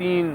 3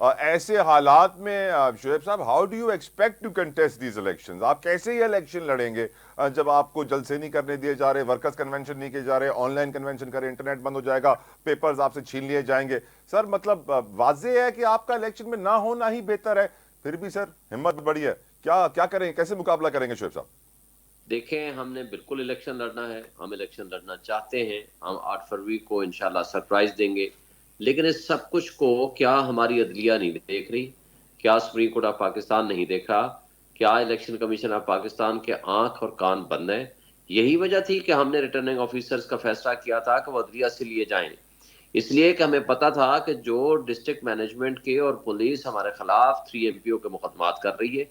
ایسے حالات میں شعیب صاحب how do you expect to contest these elections? آپ کیسے یہ الیکشن لڑیں گے جب آپ کو جلسے نہیں کرنے دیے جا رہے, ورکرز کنونشن نہیں کیے جا رہے, آن لائن کنونشن کریں, انٹرنیٹ بند ہو جائے گا, پیپرز آپ سے چھین لیے جائیں گے؟ سر مطلب واضح ہے کہ آپ کا الیکشن میں نہ ہونا ہی بہتر ہے, پھر بھی سر ہمت بڑی ہے, کیا کریں, کیسے مقابلہ کریں گے شعیب صاحب؟ دیکھیں ہم نے بالکل الیکشن لڑنا ہے, ہم الیکشن لڑنا چاہتے ہیں, ہم 8 فروری کو انشاءاللہ سرپرائز دیں گے. لیکن اس سب کچھ کو کیا ہماری عدلیہ نہیں دیکھ رہی؟ کیا سپریم کورٹ آف پاکستان نہیں دیکھ رہا؟ کیا الیکشن کمیشن آف پاکستان کے آنکھ اور کان بند ہیں؟ یہی وجہ تھی کہ ہم نے ریٹرننگ آفیسرز کا فیصلہ کیا تھا کہ وہ عدلیہ سے لیے جائیں, اس لیے کہ ہمیں پتا تھا کہ جو ڈسٹرکٹ مینجمنٹ کے اور پولیس ہمارے خلاف 3 MPO کے مقدمات کر رہی ہے,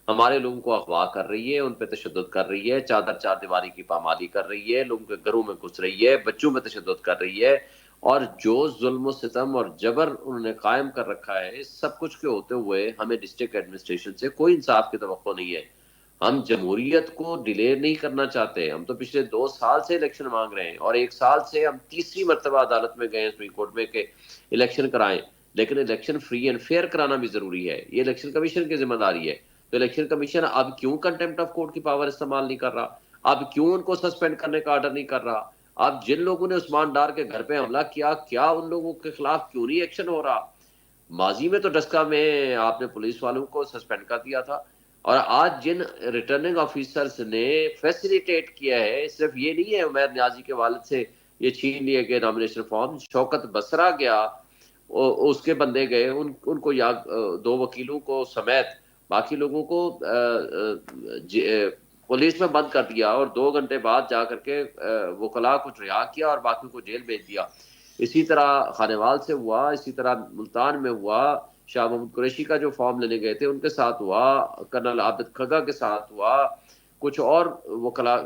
ہمارے لوگوں کو اغوا کر رہی ہے, ان پہ تشدد کر رہی ہے, چار دیواری کی پامالی کر رہی ہے, لوگوں کے گھروں میں گھس رہی ہے, بچوں میں تشدد کر رہی ہے, اور جو ظلم و ستم اور جبر انہوں نے قائم کر رکھا ہے, اس سب کچھ کے ہوتے ہوئے ہمیں ڈسٹرکٹ ایڈمنسٹریشن سے کوئی انصاف کی توقع نہیں ہے. ہم جمہوریت کو ڈیلے نہیں کرنا چاہتے. ہم تو پچھلے 2 سال سے الیکشن مانگ رہے ہیں, اور 1 سال سے ہم تیسری مرتبہ عدالت میں گئے سپریم کورٹ میں کہ الیکشن کرائیں, لیکن الیکشن فری اینڈ فیئر کرانا بھی ضروری ہے. یہ الیکشن کمیشن کی ذمہ داری ہے. تو الیکشن کمیشن اب کیوں کنٹیمپٹ آف کورٹ کی پاور استعمال نہیں کر رہا؟ اب کیوں ان کو سسپینڈ کرنے کا آرڈر نہیں کر رہا؟ اب جن لوگوں نے عثمان ڈار کے گھر پہ حملہ کیا, کیا ان لوگوں کے خلاف کیوں نہیں ایکشن ہو رہا؟ ماضی میں تو ڈسکا میں آپ نے پولیس والوں کو سسپینڈ کر دیا تھا, اور آج جن ریٹرننگ آفیسرز نے فیسیلیٹیٹ کیا ہے, صرف یہ نہیں ہے عمیر نیازی کے والد سے یہ چھین لیے گئے نامینیشن فارم, شوکت بسرا گیا, اس کے بندے گئے, ان کو یا 2 وکیلوں کو سمیت باقی لوگوں کو پولیس میں بند کر دیا, اور 2 گھنٹے بعد جا کر کے وکلاء کو رہا کیا اور باقی کو جیل بھیج دیا. اسی طرح خانیوال سے ہوا, اسی طرح ملتان میں ہوا, شاہ محمود قریشی کا جو فارم لینے گئے تھے ان کے ساتھ ہوا, کرنل عابد کھگا کے ساتھ ہوا, کچھ اور وکلاء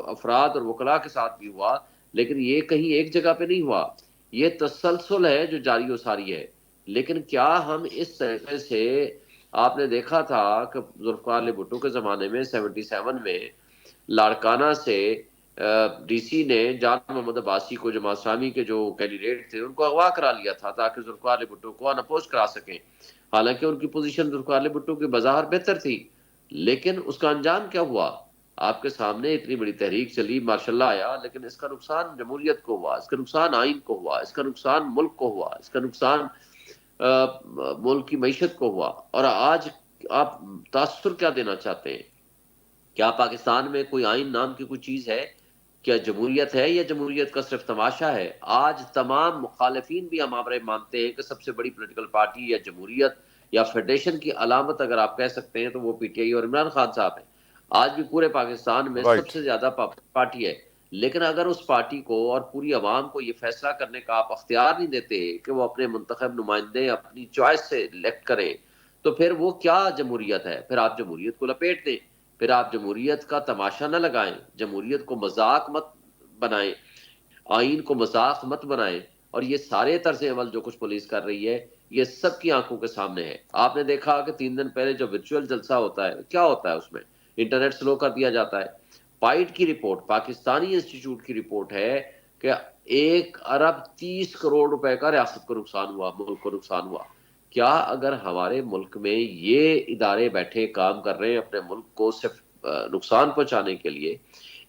افراد اور وکلاء کے ساتھ بھی ہوا. لیکن یہ کہیں ایک جگہ پہ نہیں ہوا, یہ تسلسل ہے جو جاری و ساری ہے. لیکن کیا ہم اس طریقے سے, آپ نے دیکھا تھا کہ ذوالفقار علی بھٹو کے زمانے میں 77 میں لاڑکانہ سے ڈی سی نے جان محمد عباسی کو, جماعت اسلامی کے جو کینڈیڈیٹ تھے, ان کو اغوا کرا لیا تھا تاکہ ذوالفقار علی بھٹو کو انپوز کرا سکیں. حالانکہ ان کی پوزیشن ذوالفقار علی بھٹو کی بظاہر بہتر تھی, لیکن اس کا انجام کیا ہوا آپ کے سامنے. اتنی بڑی تحریک چلی, ماشاء اللہ آیا, لیکن اس کا نقصان جمہوریت کو ہوا, اس کا نقصان آئین کو ہوا, اس کا نقصان ملک کو ہوا, اس کا نقصان ملک کی معیشت کو ہوا. اور آج آپ تاثر کیا دینا چاہتے ہیں؟ کیا پاکستان میں کوئی آئین نام کی کوئی چیز ہے؟ کیا جمہوریت ہے, یا جمہوریت کا صرف تماشا ہے؟ آج تمام مخالفین بھی ہمارے مانتے ہیں کہ سب سے بڑی پولیٹیکل پارٹی یا جمہوریت یا فیڈریشن کی علامت اگر آپ کہہ سکتے ہیں تو وہ PTI اور عمران خان صاحب ہیں. آج بھی پورے پاکستان میں سب سے زیادہ پارٹی ہے. لیکن اگر اس پارٹی کو اور پوری عوام کو یہ فیصلہ کرنے کا آپ اختیار نہیں دیتے کہ وہ اپنے منتخب نمائندے اپنی چوائس سے الیکٹ کریں, تو پھر وہ کیا جمہوریت ہے؟ پھر آپ جمہوریت کو لپیٹ دیں, پھر آپ جمہوریت کا تماشا نہ لگائیں, جمہوریت کو مذاق مت بنائیں, آئین کو مذاق مت بنائیں. اور یہ سارے طرز عمل جو کچھ پولیس کر رہی ہے, یہ سب کی آنکھوں کے سامنے ہے. آپ نے دیکھا کہ 3 دن پہلے جو ورچوئل جلسہ ہوتا ہے, کیا ہوتا ہے اس میں؟ انٹرنیٹ سلو کر دیا جاتا ہے. پائٹ کی رپورٹ, پاکستانی انسٹیٹیوٹ کی رپورٹ ہے کہ 1 ارب 30 کروڑ روپے کا ریاست کو نقصان ہوا, ملک کو نقصان ہوا. کیا اگر ہمارے ملک میں یہ ادارے بیٹھے کام کر رہے ہیں اپنے ملک کو صرف نقصان پہنچانے کے لیے,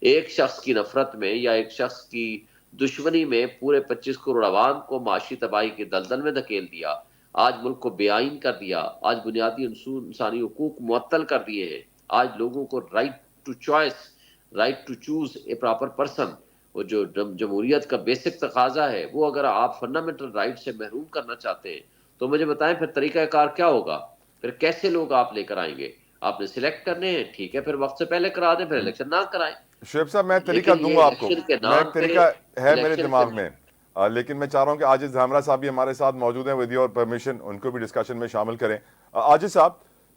ایک شخص کی نفرت میں یا ایک شخص کی دشمنی میں پورے 25 کروڑ عوام کو معاشی تباہی کے دلدل میں دھکیل دیا, آج ملک کو بے آئین کر دیا, آج بنیادی انسانی حقوق معطل کر دیے ہیں, آج لوگوں کو right to choice, right to choose a proper person, وہ جو جمہوریت کا بیسک تقاضا ہے, وہ اگر آپ فنڈامنٹل رائٹ سے محروم کرنا چاہتے ہیں تو مجھے بتائیں پھر طریقہ کار کیا ہوگا؟ پھر کیسے لوگ آپ لے کر آئیں گے؟ آپ نے سلیکٹ کرنے ہیں, ٹھیک ہے, پھر وقت سے پہلے کرا دیں, پھر الیکشن نہ کرائیں. شعیب صاحب میں طریقہ دوں گا آپ کو, میں ایک طریقہ ہے میرے دماغ میں, لیکن میں چاہ رہا ہوں کہ عاجز دھامرا صاحب بھی ہمارے ساتھ موجود ہیں, ود یور پرمیشن ان کو بھی ڈسکشن میں شامل کریں. عاجز صاحب,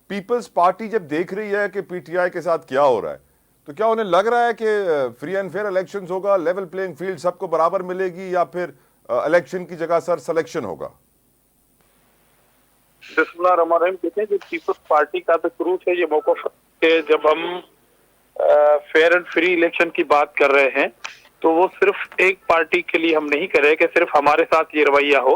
پیپلز پارٹی جب دیکھ رہی ہے کہ PTI کے ساتھ کیا ہو رہا ہے, تو کیا انہیں لگ رہا ہے کہ فری اینڈ فیئر الیکشنز ہوگا, لیول پلینگ فیلڈ سب کو برابر ملے گی, یا پھر الیکشن کی جگہ سر سلیکشن ہوگا؟ بسم اللہ الرحمن الرحیم. کہتے ہیں کہ پیپلز پارٹی کا تو شروع سے یہ موقف کہ جب ہم فیئر اینڈ فری الیکشن کی بات کر رہے ہیں تو وہ صرف ایک پارٹی کے لیے ہم نہیں کر رہے کہ صرف ہمارے ساتھ یہ رویہ ہو,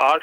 8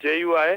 JUI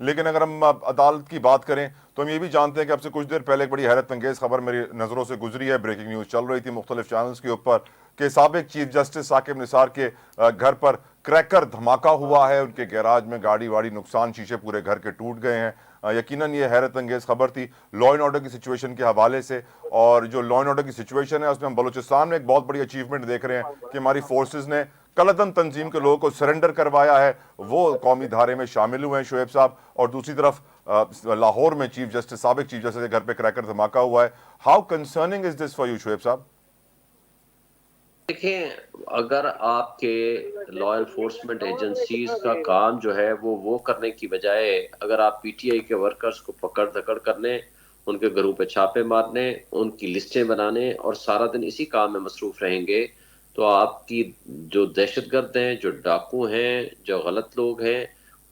لیکن اگر ہم عدالت کی بات کریں تو ہم یہ بھی جانتے ہیں کہ اب سے کچھ دیر پہلے ایک بڑی حیرت انگیز خبر میری نظروں سے گزری ہے، بریکنگ نیوز چل رہی تھی مختلف چینلز کے اوپر کہ سابق چیف جسٹس ثاقب نثار کے گھر پر کریکر دھماکہ ہوا ہے، ان کے گیراج میں گاڑی واڑی نقصان، شیشے پورے گھر کے ٹوٹ گئے ہیں۔ یقیناً یہ حیرت انگیز خبر تھی لا اینڈ آرڈر کی سچویشن کے حوالے سے، اور جو لا اینڈ آرڈر کی سچویشن ہے اس میں ہم بلوچستان میں ایک بہت بڑی اچیومنٹ دیکھ رہے ہیں کہ ہماری فورسز نے قلعتن تنظیم کے لوگوں کو سرنڈر کروایا ہے، وہ قومی دھارے میں شامل ہوئے ہیں شعیب صاحب، اور دوسری طرف لاہور میں چیف جسٹس سابق چیف جسٹس کے گھر پہ کریکر دھماکہ ہوا ہے۔ How concerning is this for you Shoaib صاحب؟ دیکھیں، اگر آپ کے لا انفورسمنٹ ایجنسیز کا کام جو ہے وہ کرنے کی بجائے اگر آپ پی ٹی آئی کے ورکرز کو پکڑ دھکڑ کرنے، ان کے گھروں پہ چھاپے مارنے، ان کی لسٹیں بنانے اور سارا دن اسی کام میں مصروف رہیں گے تو آپ کی جو دہشت گرد ہیں، جو ڈاکو ہیں، جو غلط لوگ ہیں،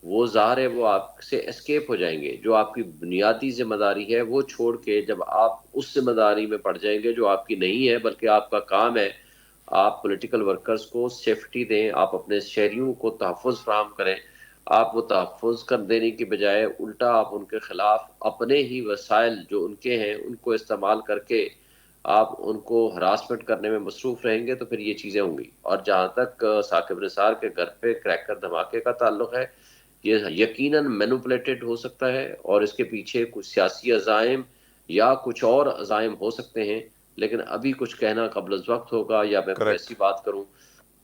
وہ ظاہر ہے وہ آپ سے اسکیپ ہو جائیں گے۔ جو آپ کی بنیادی ذمہ داری ہے وہ چھوڑ کے جب آپ اس ذمہ داری میں پڑ جائیں گے جو آپ کی نہیں ہے بلکہ آپ کا کام ہے، آپ پولیٹیکل ورکرز کو سیفٹی دیں، آپ اپنے شہریوں کو تحفظ فراہم کریں، آپ وہ تحفظ کر دینے کی بجائے الٹا آپ ان کے خلاف اپنے ہی وسائل جو ان کے ہیں ان کو استعمال کر کے آپ ان کو ہراسمنٹ کرنے میں مصروف رہیں گے تو پھر یہ چیزیں ہوں گی۔ اور جہاں تک ثاقب نثار کے گھر پہ کریکر دھماکے کا تعلق ہے، یہ یقیناً مینوپولیٹڈ ہو سکتا ہے اور اس کے پیچھے کچھ سیاسی عزائم یا کچھ اور عزائم ہو سکتے ہیں، لیکن ابھی کچھ کہنا قبل از وقت ہوگا یا میں کوئی ایسی بات کروں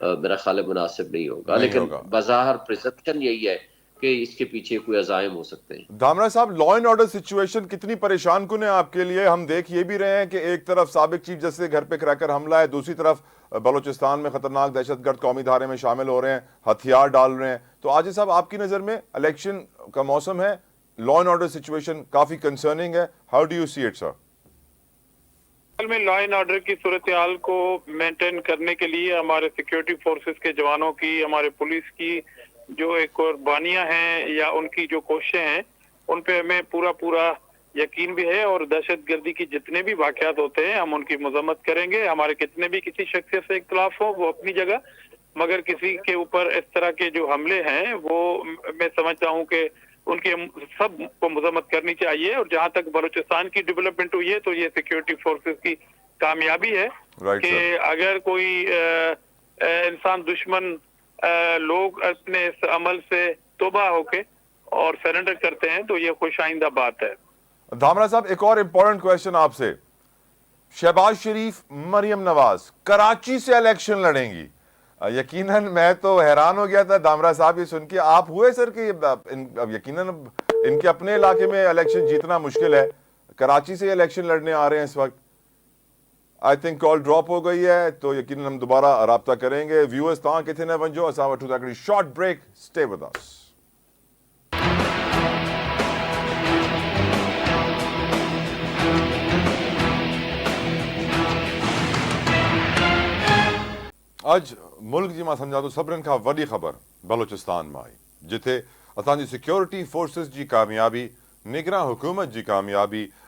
میرا خیال مناسب نہیں ہوگا، لیکن بظاہر پرسپشن یہی ہے کہ اس کے پیچھے کوئی عزائم ہو سکتے ہیں۔ دھامرا صاحب، لا اینڈ آرڈر سچویشن کتنی پریشان کن ہے آپ کے لیے؟ ہم دیکھ یہ بھی رہے ہیں کہ ایک طرف سابق چیف جسٹس کے گھر پہ کریکر حملہ ہے، دوسری طرف بلوچستان میں خطرناک دہشت گرد قومی دھارے میں شامل ہو رہے ہیں، ہتھیار ڈال رہے ہیں۔ تو عاجز صاحب، آپ کی نظر میں الیکشن کا موسم ہے، لا اینڈ آرڈر سچویشن کافی کنسرننگ ہے، how do you see it sir? میں لا اینڈ آرڈر کی صورتحال کو مینٹین کرنے کے لیے ہمارے سیکیورٹی فورسز کے جوانوں کی، ہمارے پولیس کی جو ایک قربانیاں ہیں یا ان کی جو کوششیں ہیں ان پہ ہمیں پورا یقین بھی ہے، اور دہشت گردی کی جتنے بھی واقعات ہوتے ہیں ہم ان کی مذمت کریں گے۔ ہمارے کتنے بھی کسی شخصیت سے اختلاف ہو وہ اپنی جگہ، مگر کسی کے اوپر اس طرح کے جو حملے ہیں وہ میں سمجھتا ہوں کہ ان کی سب کو مذمت کرنی چاہیے۔ اور جہاں تک بلوچستان کی ڈیولپمنٹ ہوئی ہے تو یہ سیکیورٹی فورسز کی کامیابی ہے کہ اگر کوئی انسان دشمن لوگ اپنے اس عمل سے توبہ ہو کے اور سرنڈر کرتے ہیں تو یہ خوش آئندہ بات ہے۔ دھامرا صاحب، ایک اور امپورٹنٹ کویسچن آپ سے، شہباز شریف، مریم نواز کراچی سے الیکشن لڑیں گی۔ یقیناً میں تو حیران ہو گیا تھا دھامرا صاحب یہ سن کے، آپ ہوئے سر کہ یقیناً ان کے اپنے علاقے میں الیکشن جیتنا مشکل ہے، کراچی سے الیکشن لڑنے آ رہے ہیں اس وقت۔ آئی تھنک کال ڈراپ ہو گئی ہے تو یقیناً ہم دوبارہ رابطہ کریں گے۔ ویورز تاں کتنے نہ ونجو اساں وٹھو تاکہ شارٹ بریک، سٹے ود اس۔ آج ملک جی ماں سمجھا تو سبرن کا وڈی خبر بلوچستان میں آئی، جتھے اتھان جی سیکیورٹی فورسز جی کامیابی، نگراں حکومت جی کامیابی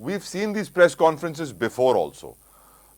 we've seen these press conferences before also.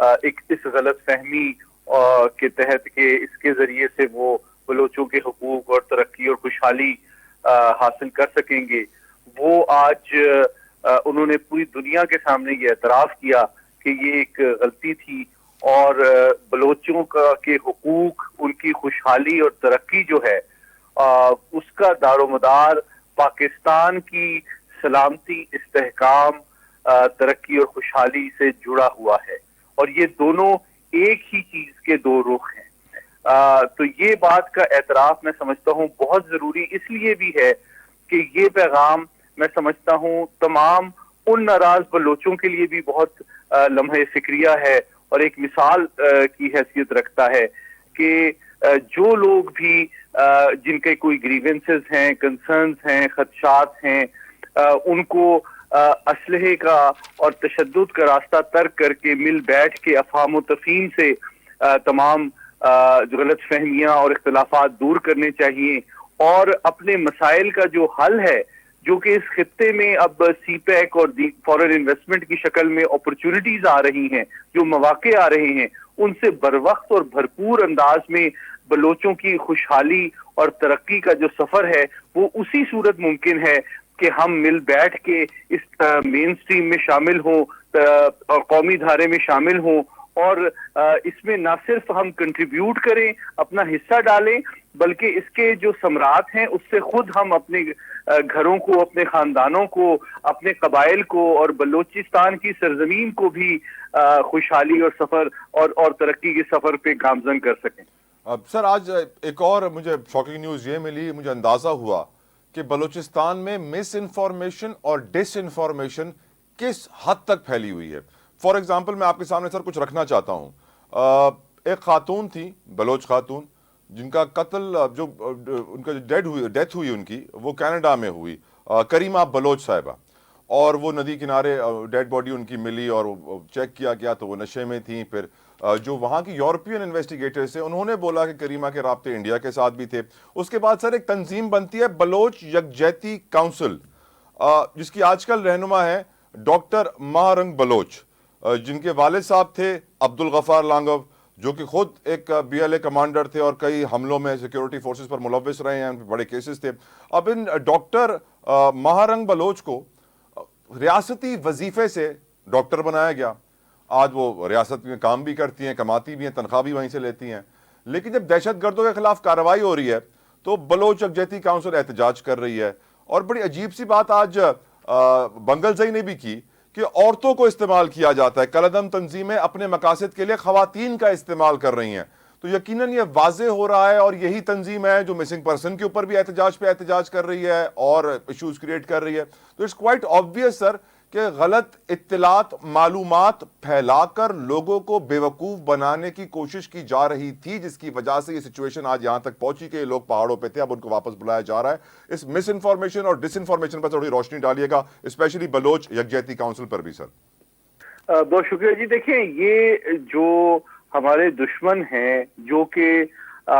ایک اس غلط فہمی کے تحت کہ اس کے ذریعے سے وہ بلوچوں کے حقوق اور ترقی اور خوشحالی حاصل کر سکیں گے، وہ آج انہوں نے پوری دنیا کے سامنے یہ اعتراف کیا کہ یہ ایک غلطی تھی، اور بلوچوں کے حقوق، ان کی خوشحالی اور ترقی جو ہے اس کا دار و مدار پاکستان کی سلامتی، استحکام، ترقی اور خوشحالی سے جڑا ہوا ہے، اور یہ دونوں ایک ہی چیز کے دو رخ ہیں۔ تو یہ بات کا اعتراف میں سمجھتا ہوں بہت ضروری اس لیے بھی ہے کہ یہ پیغام میں سمجھتا ہوں تمام ان ناراض بلوچوں کے لیے بھی بہت لمحہ فکریہ ہے اور ایک مثال کی حیثیت رکھتا ہے کہ جو لوگ بھی جن کے کوئی گریونسز ہیں، کنسرنز ہیں، خدشات ہیں، ان کو اسلحے کا اور تشدد کا راستہ ترک کر کے مل بیٹھ کے افہام و تفہیم سے تمام غلط فہمیاں اور اختلافات دور کرنے چاہیے، اور اپنے مسائل کا جو حل ہے، جو کہ اس خطے میں اب سی پیک اور فورن انویسٹمنٹ کی شکل میں اپرچونٹیز آ رہی ہیں، جو مواقع آ رہے ہیں، ان سے بروقت اور بھرپور انداز میں بلوچوں کی خوشحالی اور ترقی کا جو سفر ہے وہ اسی صورت ممکن ہے کہ ہم مل بیٹھ کے اس مین سٹریم میں شامل ہوں اور قومی دھارے میں شامل ہوں، اور اس میں نہ صرف ہم کنٹریبیوٹ کریں، اپنا حصہ ڈالیں، بلکہ اس کے جو ثمرات ہیں اس سے خود ہم اپنے گھروں کو، اپنے خاندانوں کو، اپنے قبائل کو اور بلوچستان کی سرزمین کو بھی خوشحالی اور سفر اور ترقی کے سفر پہ گامزن کر سکیں۔ اب سر آج ایک اور مجھے شاکنگ نیوز یہ ملی، مجھے اندازہ ہوا کہ بلوچستان میں مس انفارمیشن اور ڈس انفارمیشن کس حد تک پھیلی ہوئی ہے۔ فار ایگزامپل میں آپ کے سامنے سر کچھ رکھنا چاہتا ہوں۔ ایک خاتون تھی، بلوچ خاتون، جن کا قتل جو ان کا ڈیتھ ہوئی ان کی، وہ کینیڈا میں ہوئی، کریمہ بلوچ صاحبہ، اور وہ ندی کنارے ڈیڈ باڈی ان کی ملی اور چیک کیا گیا تو وہ نشے میں تھیں۔ پھر جو وہاں کی یورپین انویسٹیگیٹرز تھے انہوں نے بولا کہ کریمہ کے رابطے انڈیا کے ساتھ بھی تھے۔ اس کے بعد سر ایک تنظیم بنتی ہے بلوچ یکجہتی کونسل، جس کی آج کل رہنما ہے ڈاکٹر مہارنگ بلوچ، جن کے والد صاحب تھے عبدالغفار لانگو، جو کہ خود ایک بی ایل اے کمانڈر تھے اور کئی حملوں میں سیکیورٹی فورسز پر ملوث رہے ہیں، بڑے کیسز تھے۔ اب ان ڈاکٹر مہارنگ بلوچ کو ریاستی وظیفے سے ڈاکٹر بنایا گیا۔ آج وہ ریاست میں کام بھی کرتی ہیں، کماتی بھی ہیں، تنخواہ بھی وہیں سے لیتی ہیں۔ لیکن جب دہشت گردوں کے خلاف کارروائی ہو رہی ہے تو بلوچ یکجہتی کونسل احتجاج کر رہی ہے۔ اور بڑی عجیب سی بات آج بنگل زئی نے بھی کی کہ عورتوں کو استعمال کیا جاتا ہے، کالعدم تنظیمیں اپنے مقاصد کے لیے خواتین کا استعمال کر رہی ہیں۔ تو یقیناً یہ واضح ہو رہا ہے، اور یہی تنظیم ہے جو مسنگ پرسن کے اوپر بھی احتجاج کر رہی ہے اور ایشوز کریٹ کر رہی ہے۔ تو اٹس کوائٹ آبویس سر کہ غلط اطلاعات، معلومات پھیلا کر لوگوں کو بیوقوف بنانے کی کوشش کی جا رہی تھی، جس کی وجہ سے یہ سچویشن آج یہاں تک پہنچی کہ لوگ پہاڑوں پہ تھے، اب ان کو واپس بلایا جا رہا ہے۔ اس مس انفارمیشن اور ڈس انفارمیشن پر تھوڑی روشنی ڈالیے گا، اسپیشلی بلوچ یکجہتی کونسل پر بھی سر۔ بہت شکریہ جی۔ دیکھیں، یہ جو ہمارے دشمن ہیں، جو کہ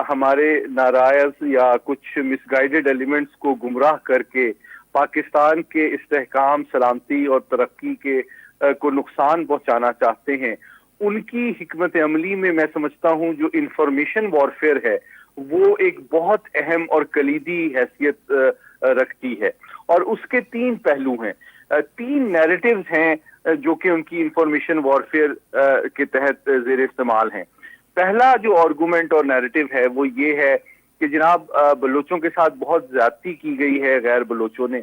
ہمارے ناراض یا کچھ مس گائیڈڈ ایلیمنٹس کو گمراہ کر کے پاکستان کے استحکام، سلامتی اور ترقی کے کو نقصان پہنچانا چاہتے ہیں، ان کی حکمت عملی میں میں سمجھتا ہوں جو انفارمیشن وارفیئر ہے وہ ایک بہت اہم اور کلیدی حیثیت رکھتی ہے، اور اس کے تین پہلو ہیں، تین نیریٹیوز ہیں جو کہ ان کی انفارمیشن وارفیئر کے تحت زیر استعمال ہیں۔ پہلا جو آرگومنٹ اور نیریٹیو ہے وہ یہ ہے کہ جناب بلوچوں کے ساتھ بہت زیادتی کی گئی ہے غیر بلوچوں نے،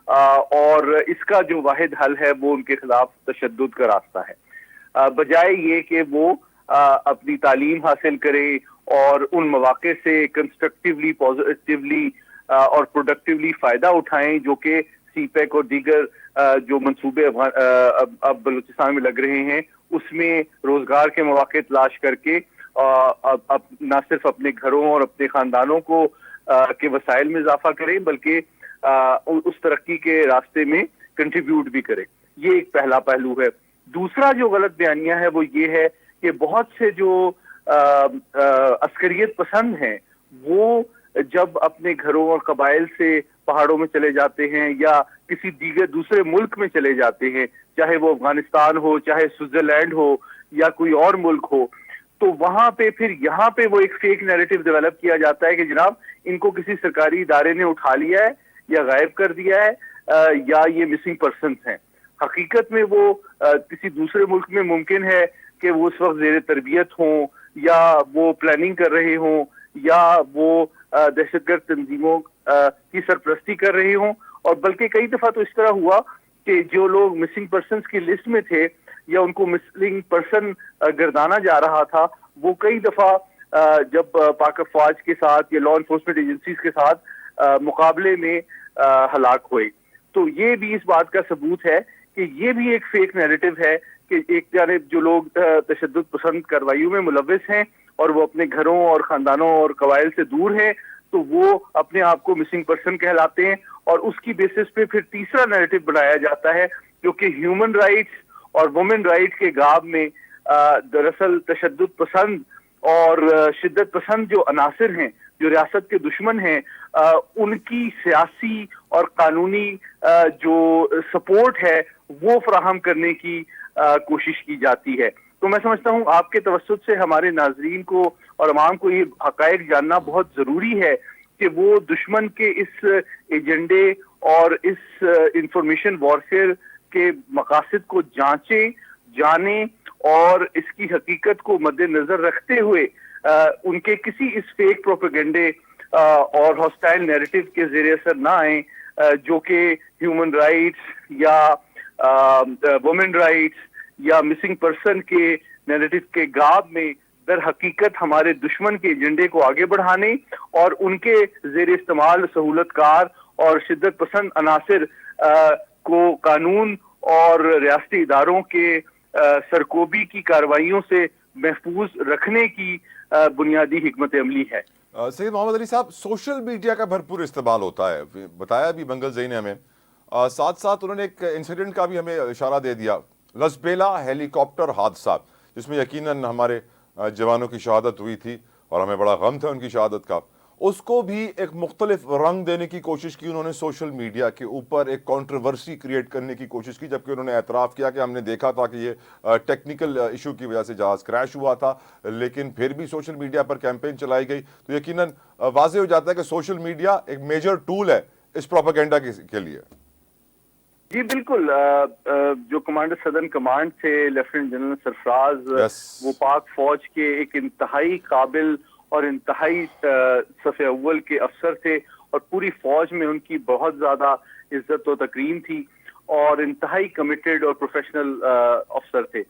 اور اس کا جو واحد حل ہے وہ ان کے خلاف تشدد کا راستہ ہے، بجائے یہ کہ وہ اپنی تعلیم حاصل کرے اور ان مواقع سے کنسٹرکٹیولی، پازیٹیولی اور پروڈکٹیولی فائدہ اٹھائیں جو کہ سی پیک اور دیگر جو منصوبے اب بلوچستان میں لگ رہے ہیں، اس میں روزگار کے مواقع تلاش کر کے نہ صرف اپنے گھروں اور اپنے خاندانوں کو کے وسائل میں اضافہ کریں بلکہ اس ترقی کے راستے میں کنٹریبیوٹ بھی کریں۔ یہ ایک پہلا پہلو ہے۔ دوسرا جو غلط بیانیہ ہے وہ یہ ہے کہ بہت سے جو عسکریت پسند ہیں وہ جب اپنے گھروں اور قبائل سے پہاڑوں میں چلے جاتے ہیں یا کسی دوسرے ملک میں چلے جاتے ہیں، چاہے وہ افغانستان ہو، چاہے سوئٹزرلینڈ ہو، یا کوئی اور ملک ہو, تو وہاں پہ پھر یہاں پہ وہ ایک فیک نیریٹو ڈیولپ کیا جاتا ہے کہ جناب ان کو کسی سرکاری ادارے نے اٹھا لیا ہے یا غائب کر دیا ہے یا یہ مسنگ پرسنس ہیں. حقیقت میں وہ کسی دوسرے ملک میں ممکن ہے کہ وہ اس وقت زیر تربیت ہوں, یا وہ پلاننگ کر رہے ہوں, یا وہ دہشت گرد تنظیموں کی سرپرستی کر رہے ہوں. اور بلکہ کئی دفعہ تو اس طرح ہوا کہ جو لوگ مسنگ پرسنس کی لسٹ میں تھے یا ان کو مسنگ پرسن گردانا جا رہا تھا, وہ کئی دفعہ جب پاک افواج کے ساتھ یا لا انفورسمنٹ ایجنسیز کے ساتھ مقابلے میں ہلاک ہوئے. تو یہ بھی اس بات کا ثبوت ہے کہ یہ بھی ایک فیک نیریٹو ہے کہ ایک جانب جو لوگ تشدد پسند کارروائیوں میں ملوث ہیں اور وہ اپنے گھروں اور خاندانوں اور قبائل سے دور ہیں, تو وہ اپنے آپ کو مسنگ پرسن کہلاتے ہیں, اور اس کی بیسس پہ پھر تیسرا نیریٹو بنایا جاتا ہے جو کہ ہیومن رائٹس اور وومن رائٹ کے غاب میں دراصل تشدد پسند اور شدت پسند جو عناصر ہیں, جو ریاست کے دشمن ہیں, ان کی سیاسی اور قانونی جو سپورٹ ہے وہ فراہم کرنے کی کوشش کی جاتی ہے. تو میں سمجھتا ہوں آپ کے توسط سے ہمارے ناظرین کو اور عوام کو یہ حقائق جاننا بہت ضروری ہے کہ وہ دشمن کے اس ایجنڈے اور اس انفارمیشن وارفیئر کے مقاصد کو جانچیں, جانیں, اور اس کی حقیقت کو مد نظر رکھتے ہوئے ان کے کسی اس فیک پروپیگنڈے اور ہاسٹائل نیریٹو کے زیر اثر نہ آئیں جو کہ ہیومن رائٹس یا وومن رائٹس یا مسنگ پرسن کے نیریٹو کے غاب میں در حقیقت ہمارے دشمن کے ایجنڈے کو آگے بڑھانے اور ان کے زیر استعمال سہولت کار اور شدت پسند عناصر کو قانون اور ریاستی اداروں کے سرکوبی کی کارروائیوں سے محفوظ رکھنے کی بنیادی حکمت عملی ہے. سید محمد علی صاحب, سوشل میڈیا کا بھرپور استعمال ہوتا ہے, بتایا بھی منگل زئی نے ہمیں, ساتھ ساتھ انہوں نے ایک انسیڈنٹ کا بھی ہمیں اشارہ دے دیا, غزبیلا ہیلی کاپٹر حادثہ, جس میں یقیناً ہمارے جوانوں کی شہادت ہوئی تھی اور ہمیں بڑا غم تھا ان کی شہادت کا. اس کو بھی ایک مختلف رنگ دینے کی کوشش کی انہوں نے, سوشل میڈیا کے اوپر ایک کانٹروورسی کریٹ کرنے کی کوشش کی, جبکہ انہوں نے اعتراف کیا کہ ہم نے دیکھا تھا کہ یہ ٹیکنیکل ایشو کی وجہ سے جہاز کریش ہوا تھا, لیکن پھر بھی سوشل میڈیا پر کیمپین چلائی گئی. تو یقیناً واضح ہو جاتا ہے کہ سوشل میڈیا ایک میجر ٹول ہے اس پروپیگنڈا کے لیے. جی بالکل, جو کمانڈر سدرن کمانڈ تھے لیفٹیننٹ جنرل سرفراز, وہ پاک فوج کے ایک انتہائی قابل اور انتہائی صف اول کے افسر تھے, اور پوری فوج میں ان کی بہت زیادہ عزت و تکریم تھی, اور انتہائی کمیٹڈ اور پروفیشنل افسر تھے.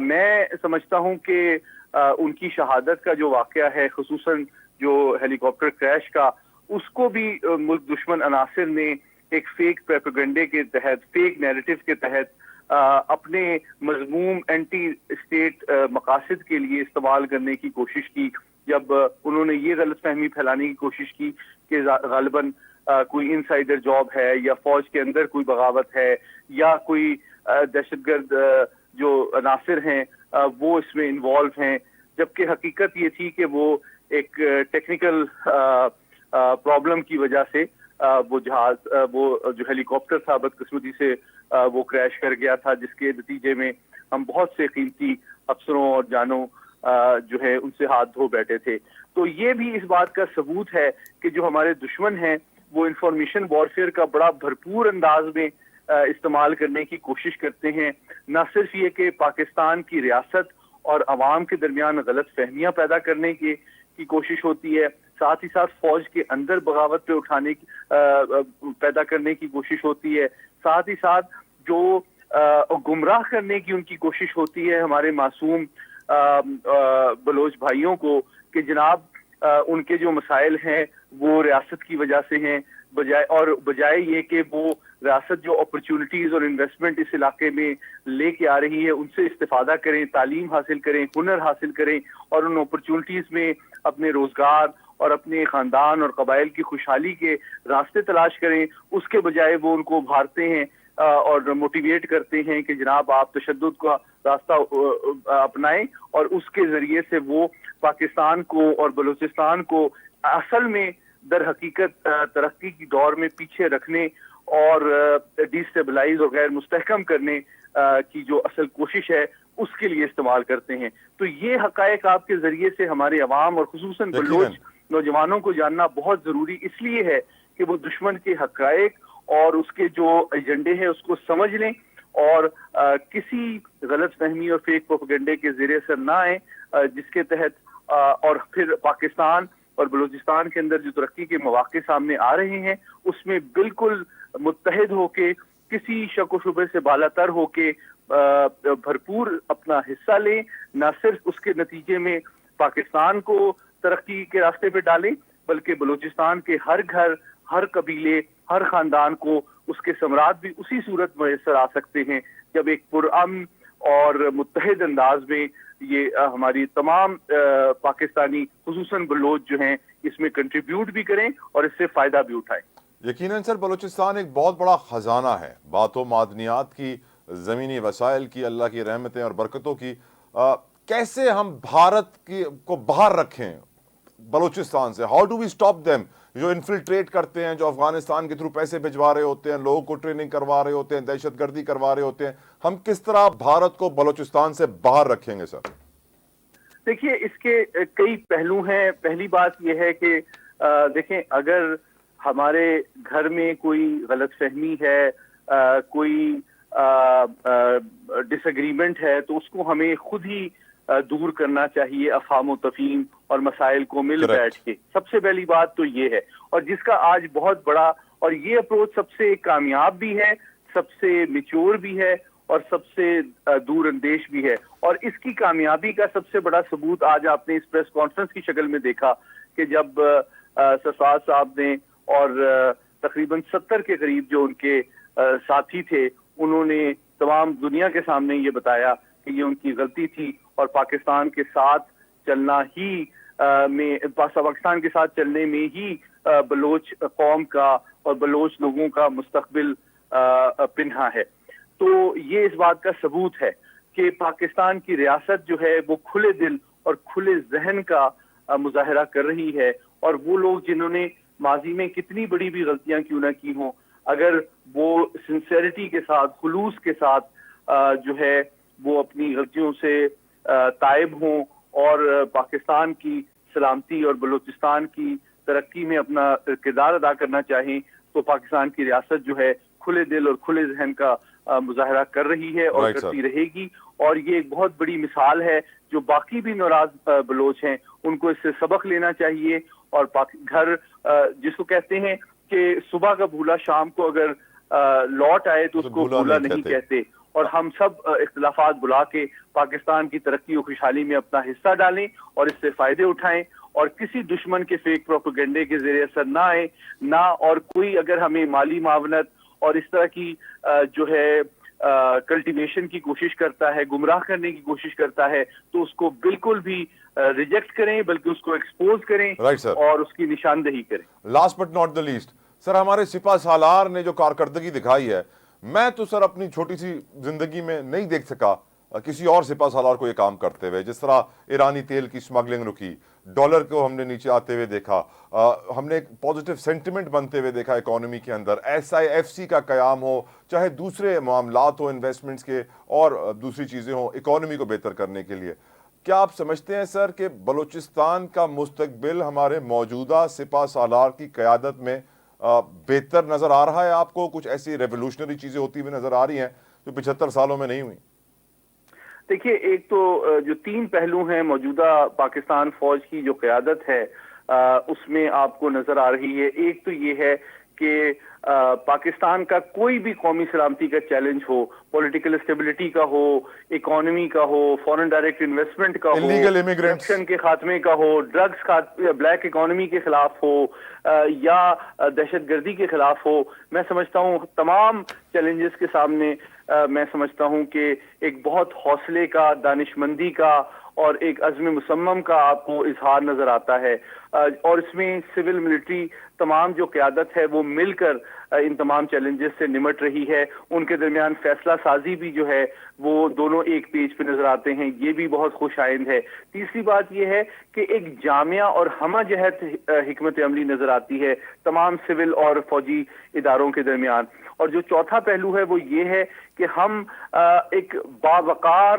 میں سمجھتا ہوں کہ ان کی شہادت کا جو واقعہ ہے, خصوصاً جو ہیلی کاپٹر کریش کا, اس کو بھی ملک دشمن عناصر نے ایک فیک پروپیگنڈے کے تحت, فیک نیریٹو کے تحت اپنے مذموم اینٹی اسٹیٹ مقاصد کے لیے استعمال کرنے کی کوشش کی, جب انہوں نے یہ غلط فہمی پھیلانے کی کوشش کی کہ غالباً کوئی انسائڈر جاب ہے, یا فوج کے اندر کوئی بغاوت ہے, یا کوئی دہشت گرد جو عناصر ہیں وہ اس میں انوالو ہیں, جبکہ حقیقت یہ تھی کہ وہ ایک ٹیکنیکل پرابلم کی وجہ سے وہ جہاز, وہ جو ہیلی کاپٹر تھا بدقسمتی سے وہ کریش کر گیا تھا, جس کے نتیجے میں ہم بہت سے قیمتی افسروں اور جانوں جو ہے ان سے ہاتھ دھو بیٹھے تھے. تو یہ بھی اس بات کا ثبوت ہے کہ جو ہمارے دشمن ہیں وہ انفارمیشن وارفیئر کا بڑا بھرپور انداز میں استعمال کرنے کی کوشش کرتے ہیں. نہ صرف یہ کہ پاکستان کی ریاست اور عوام کے درمیان غلط فہمیاں پیدا کرنے کی کوشش ہوتی ہے, ساتھ ہی ساتھ فوج کے اندر بغاوت پہ اٹھانے پیدا کرنے کی کوشش ہوتی ہے, ساتھ ہی ساتھ جو گمراہ کرنے کی ان کی کوشش ہوتی ہے ہمارے معصوم بلوچ بھائیوں کو کہ جناب ان کے جو مسائل ہیں وہ ریاست کی وجہ سے ہیں, بجائے یہ کہ وہ ریاست جو اپرچونٹیز اور انویسٹمنٹ اس علاقے میں لے کے آ رہی ہے ان سے استفادہ کریں, تعلیم حاصل کریں, ہنر حاصل کریں, اور ان اپرچونٹیز میں اپنے روزگار اور اپنے خاندان اور قبائل کی خوشحالی کے راستے تلاش کریں. اس کے بجائے وہ ان کو ابھارتے ہیں اور موٹیویٹ کرتے ہیں کہ جناب آپ تشدد کا راستہ اپنائیں, اور اس کے ذریعے سے وہ پاکستان کو اور بلوچستان کو اصل میں در حقیقت ترقی کی دور میں پیچھے رکھنے اور ڈی اسٹیبلائز اور غیر مستحکم کرنے کی جو اصل کوشش ہے اس کے لیے استعمال کرتے ہیں. تو یہ حقائق آپ کے ذریعے سے ہمارے عوام اور خصوصاً بلوچ نوجوانوں کو جاننا بہت ضروری اس لیے ہے کہ وہ دشمن کے حقائق اور اس کے جو ایجنڈے ہیں اس کو سمجھ لیں اور کسی غلط فہمی اور فیک پروپیگنڈے کے زیر اثر نہ آئیں جس کے تحت اور پھر پاکستان اور بلوچستان کے اندر جو ترقی کے مواقع سامنے آ رہے ہیں اس میں بالکل متحد ہو کے کسی شک و شبے سے بالا تر ہو کے بھرپور اپنا حصہ لیں. نہ صرف اس کے نتیجے میں پاکستان کو ترقی کے راستے پہ ڈالیں بلکہ بلوچستان کے ہر گھر، ہر قبیلے، ہر خاندان کو اس کے ثمرات بھی اسی صورت میسر آ سکتے ہیں جب ایک پرامن اور متحد انداز میں یہ ہماری تمام پاکستانی خصوصاً بلوچ جو ہیں اس میں کنٹریبیوٹ بھی کریں اور اس سے فائدہ بھی اٹھائیں. یقیناً سر، بلوچستان ایک بہت بڑا خزانہ ہے، باتوں معدنیات کی، زمینی وسائل کی، اللہ کی رحمتیں اور برکتوں کی. کیسے ہم بھارت کو باہر رکھیں بلوچستان سے؟ How do we stop them جو انفلٹریٹ کرتے ہیں، جو افغانستان کے تھرو پیسے بھجوا رہے ہوتے ہیں، لوگوں کو ٹریننگ کروا رہے ہوتے ہیں، دہشت گردی کروا رہے ہوتے ہیں؟ ہم کس طرح بھارت کو بلوچستان سے باہر رکھیں گے سر؟ دیکھیے اس کے کئی پہلو ہیں. پہلی بات یہ ہے کہ دیکھیں اگر ہمارے گھر میں کوئی غلط فہمی ہے، کوئی ڈس ایگریمنٹ ہے تو اس کو ہمیں خود ہی دور کرنا چاہیے افہام و تفہیم اور مسائل کو مل بیٹھ کے. سب سے پہلی بات تو یہ ہے اور جس کا آج بہت بڑا اور یہ اپروچ سب سے کامیاب بھی ہے، سب سے میچور بھی ہے اور سب سے دور اندیش بھی ہے. اور اس کی کامیابی کا سب سے بڑا ثبوت آج آپ نے اس پریس کانفرنس کی شکل میں دیکھا کہ جب سرفراز صاحب نے اور تقریباً 70 کے قریب جو ان کے ساتھی تھے انہوں نے تمام دنیا کے سامنے یہ بتایا کہ یہ ان کی غلطی تھی اور پاکستان کے ساتھ چلنا ہی پاکستان کے ساتھ چلنے میں ہی بلوچ قوم کا اور بلوچ لوگوں کا مستقبل پنہا ہے. تو یہ اس بات کا ثبوت ہے کہ پاکستان کی ریاست جو ہے وہ کھلے دل اور کھلے ذہن کا مظاہرہ کر رہی ہے اور وہ لوگ جنہوں نے ماضی میں کتنی بڑی بھی غلطیاں کیوں نہ کی ہوں اگر وہ سنسیریٹی کے ساتھ، خلوص کے ساتھ جو ہے وہ اپنی غلطیوں سے تائب ہوں اور پاکستان کی سلامتی اور بلوچستان کی ترقی میں اپنا کردار ادا کرنا چاہیں تو پاکستان کی ریاست جو ہے کھلے دل اور کھلے ذہن کا مظاہرہ کر رہی ہے اور کرتی رہے گی. اور یہ ایک بہت بڑی مثال ہے جو باقی بھی ناراض بلوچ ہیں ان کو اس سے سبق لینا چاہیے. اور گھر جس کو کہتے ہیں کہ صبح کا بھولا شام کو اگر لوٹ آئے تو اس کو بھولا نہیں کہتے. اور ہم سب اختلافات بلا کے پاکستان کی ترقی و خوشحالی میں اپنا حصہ ڈالیں اور اس سے فائدے اٹھائیں اور کسی دشمن کے فیک پروپیگنڈے کے زیر اثر نہ آئے نہ. اور کوئی اگر ہمیں مالی معاونت اور اس طرح کی جو ہے کلٹیویشن کی کوشش کرتا ہے، گمراہ کرنے کی کوشش کرتا ہے تو اس کو بالکل بھی ریجیکٹ کریں بلکہ اس کو ایکسپوز کریں اور اس کی نشاندہی کریں. Last but not the least sir, ہمارے سپاہ سالار نے جو کارکردگی دکھائی ہے، میں تو سر اپنی چھوٹی سی زندگی میں نہیں دیکھ سکا کسی اور سپاہ سالار کو یہ کام کرتے ہوئے. جس طرح ایرانی تیل کی سمگلنگ رکی، ڈالر کو ہم نے نیچے آتے ہوئے دیکھا، ہم نے ایک پازیٹیو سینٹیمنٹ بنتے ہوئے دیکھا اکانومی کے اندر، SIFC کا قیام ہو، چاہے دوسرے معاملات ہو انویسٹمنٹس کے اور دوسری چیزیں ہوں اکانومی کو بہتر کرنے کے لیے. کیا آپ سمجھتے ہیں سر کہ بلوچستان کا مستقبل ہمارے موجودہ سپاہ سالار کی قیادت میں بہتر نظر آ رہا ہے؟ آپ کو کچھ ایسی ریولوشنری چیزیں ہوتی ہوئی نظر آ رہی ہیں جو 75 سالوں میں نہیں ہوئی؟ دیکھیے ایک تو جو 3 پہلو ہیں موجودہ پاکستان فوج کی جو قیادت ہے اس میں آپ کو نظر آ رہی ہے. ایک تو یہ ہے کہ پاکستان کا کوئی بھی قومی سلامتی کا چیلنج ہو، پولیٹیکل اسٹیبلٹی کا ہو، اکانومی کا ہو، فورن ڈائریکٹ انویسٹمنٹ کا ہو، کرپشن کے خاتمے کا ہو، ڈرگز بلیک اکانومی کے خلاف ہو یا دہشت گردی کے خلاف ہو، میں سمجھتا ہوں تمام چیلنجز کے سامنے میں سمجھتا ہوں کہ ایک بہت حوصلے کا، دانش مندی کا اور ایک عزم مصمم کا آپ کو اظہار نظر آتا ہے. اور اس میں سول ملٹری تمام جو قیادت ہے وہ مل کر ان تمام چیلنجز سے نمٹ رہی ہے. ان کے درمیان فیصلہ سازی بھی جو ہے وہ دونوں ایک پیج پہ نظر آتے ہیں، یہ بھی بہت خوش آئند ہے. تیسری بات یہ ہے کہ ایک جامعہ اور ہمہ جہت حکمت عملی نظر آتی ہے تمام سول اور فوجی اداروں کے درمیان. اور جو چوتھا پہلو ہے وہ یہ ہے کہ ہم ایک باوقار